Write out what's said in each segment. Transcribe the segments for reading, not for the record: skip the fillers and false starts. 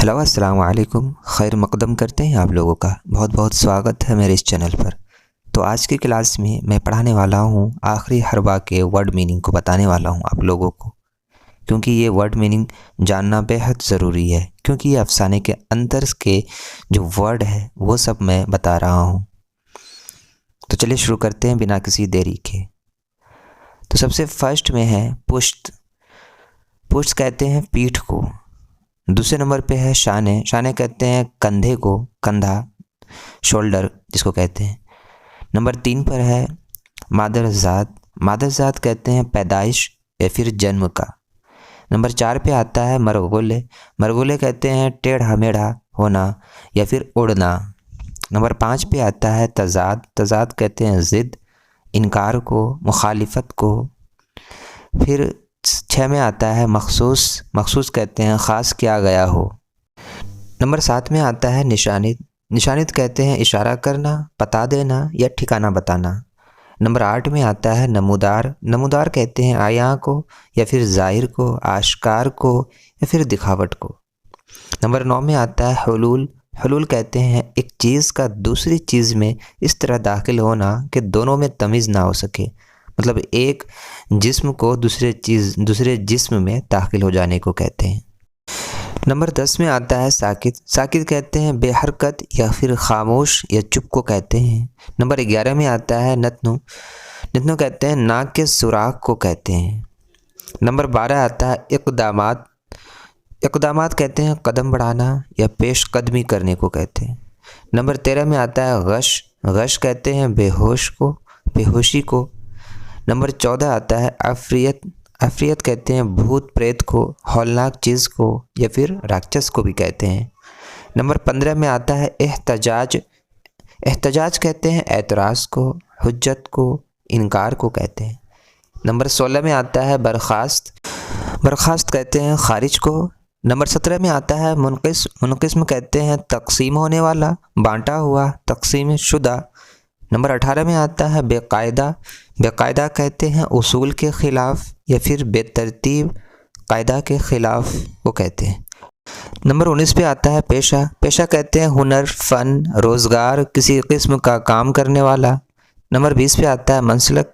Hello अस्सलाम वालेकुम। खैर मक़दम करते हैं आप लोगों का बहुत बहुत स्वागत है मेरे इस चैनल पर। तो आज की क्लास में मैं पढ़ाने वाला हूँ आखिरी हरबा के वर्ड मीनिंग को बताने वाला हूँ आप लोगों को, क्योंकि ये वर्ड मीनिंग जानना बेहद ज़रूरी है, क्योंकि ये अफसाने के अंदर के जो वर्ड है वो सब मैं बता रहा हूँ। तो चलिए शुरू करते हैं बिना किसी देरी के। तो सबसे फर्स्ट में है पुश्त। पुश्त कहते हैं पीठ को। दूसरे नंबर पे है शाने। शाने कहते हैं कंधे को, कंधा, शोल्डर जिसको कहते हैं। नंबर 3 पर है मादरजात। मादरजात कहते हैं पैदाइश या फिर जन्म का। नंबर 4 पे आता है मरगुले। मरगुले कहते हैं टेढ़ा मेढ़ा होना या फिर उड़ना। नंबर 5 पे आता है तजाद। तजाद कहते हैं ज़िद, इनकार को, मुखालिफत को। फिर 6 में आता है मखसूस। मखसूस कहते हैं ख़ास किया गया हो। नंबर 7 में आता है निशानित। निशानित कहते हैं इशारा करना, पता देना या ठिकाना बताना। नंबर 8 में आता है नमूदार। नमूदार कहते हैं आया को या फिर ज़ाहिर को, आश्कार को या फिर दिखावट को। नंबर 9 में आता है हुलूल। हुलूल कहते हैं एक चीज़ का दूसरी चीज़ में इस तरह दाखिल होना कि दोनों में तमीज़ ना हो सके, मतलब एक जिस्म को दूसरे जिस्म में दाखिल हो जाने को कहते हैं। नंबर 10 में आता है साकित। साकित कहते हैं बेहरकत या फिर खामोश या चुप को कहते हैं। नंबर 11 में आता है नतनु। नतनु कहते हैं नाक के सुराख को कहते हैं। नंबर 12 आता है इक़दामात। इक़दामात कहते हैं कदम बढ़ाना या पेश कदमी करने को कहते हैं। नंबर 13 में आता है गश। गश कहते हैं बेहोश को, बेहोशी को। नंबर 14 आता है अफरियत। अफरियत कहते हैं भूत प्रेत को, हौलनाक चीज़ को या फिर राक्षस को भी कहते हैं। नंबर 15 में आता है एहतजाज। एहतजाज कहते हैं एतराज़ को, हुज्जत को, इनकार को कहते हैं। नंबर 16 में आता है बर्खास्त। बर्खास्त कहते हैं खारिज को। नंबर 17 में आता है मुनक़िस। मुनक़िस्म कहते हैं तक़सीम होने वाला, बांटा हुआ, तक़सीम शुदा। नंबर 18 में आता है बेकायदा। बेकायदा कहते हैं उसूल के ख़िलाफ़ या फिर बेतरतीब कायदा के ख़िलाफ़ वो कहते हैं। नंबर 19 पे आता है पेशा। पेशा कहते हैं हुनर, फ़न, रोज़गार, किसी किस्म का काम करने वाला। नंबर 20 पे आता है मसलक।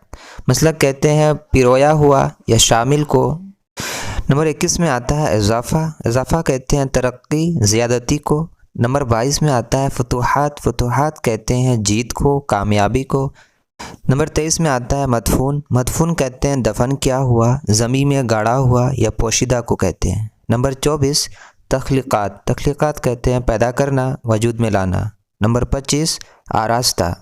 मसलक कहते हैं पिरोया हुआ या शामिल को। नंबर 21 में आता है इज़ाफ़ा। इज़ाफ़ा कहते हैं तरक्की, ज़्यादती को। नंबर 22 में आता है फतूहात। फतूहात कहते हैं जीत को, कामयाबी को। नंबर 23 में आता है मदफून। मदफून कहते हैं दफन किया हुआ, ज़मीन में गाड़ा हुआ या पोशीदा को कहते हैं। नंबर 24 तख्लीक़ात। तख्लीक़ात कहते हैं पैदा करना, वजूद में लाना। नंबर 25 आरास्ता।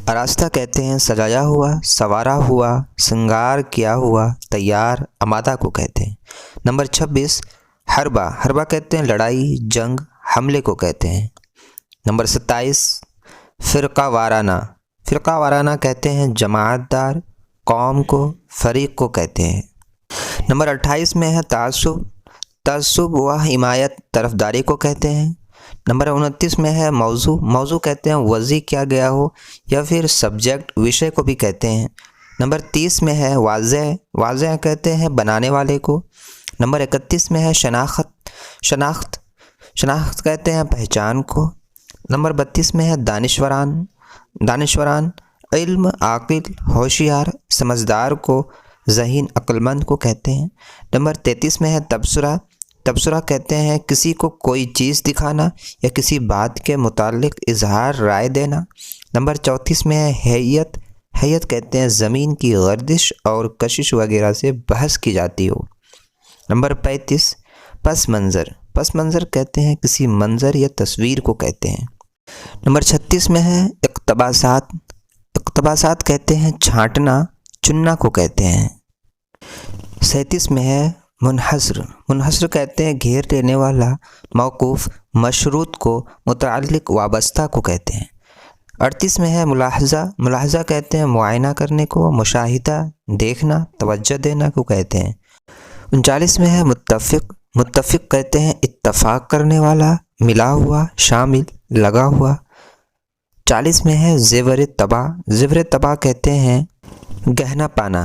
आरास्ता कहते हैं सजाया हुआ, संवारा हुआ, श्रृंगार किया हुआ, तैयार, आमादा को कहते हैं। नंबर 26 हरबा। हरबा कहते हैं लड़ाई, जंग, हमले को कहते हैं। नंबर 27 फ़िरका वाराना। फ़िरका वाराना कहते हैं जमातदार, कौम को, फ़रीक को कहते हैं। नंबर 28 में है तासुब। तासुब व हिमायत, तरफदारी को कहते हैं। नंबर 29 में है मौजू। मौजू कहते हैं वज़ी किया गया हो या फिर सब्जेक्ट, विषय को भी कहते हैं। नंबर 30 में है वाज़ह। वाज़ह कहते हैं बनाने वाले को। नंबर 31 में है शनाख्त। शनाख्त शनाख्त कहते हैं पहचान को। नंबर 32 में है दानिशवरान। दानिशवरान इल्म, आकिल, होशियार, समझदार को, ज़हीन, अक्लमंद को कहते हैं। नंबर 33 में है तबसरा। तबसरा कहते हैं किसी को कोई चीज़ दिखाना या किसी बात के मुतालिक इजहार राय देना। नंबर 34 में है हैयत। हैयत कहते हैं ज़मीन की गर्दिश और कशिश वगैरह से बहस की जाती हो। नंबर 35 पस मंज़र। पस मंज़र कहते हैं किसी मंज़र या तस्वीर को कहते हैं। नंबर 36 में है इक़्तबासात। इक़्तबासात कहते हैं छांटना, चुनना को कहते हैं। 37 में है मुनहसर। मुनहसर कहते हैं घेर लेने वाला, मौकूफ़, मशरूत को, मुतअल्लिक़, वाबस्ता को कहते हैं। 38 में है मुलाहज़ा। मुलाहज़ा कहते हैं मुआयना करने को, मुशाहिदा, देखना, तवज्जो देना को कहते हैं। 39 में है मुत्तफ़िक़। मुत्तफ़िक़ कहते हैं इत्तफ़ाक़ करने वाला, मिला हुआ, शामिल, लगा हुआ। 40 में है ज़ेवर तबा। ज़ेवर तबा कहते हैं गहना पाना।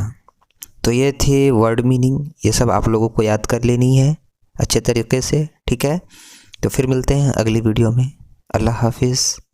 तो ये थी वर्ड मीनिंग, ये सब आप लोगों को याद कर लेनी है अच्छे तरीके से, ठीक है। تو پھر ملتے ہیں اگلی ویڈیو میں۔ اللہ حافظ۔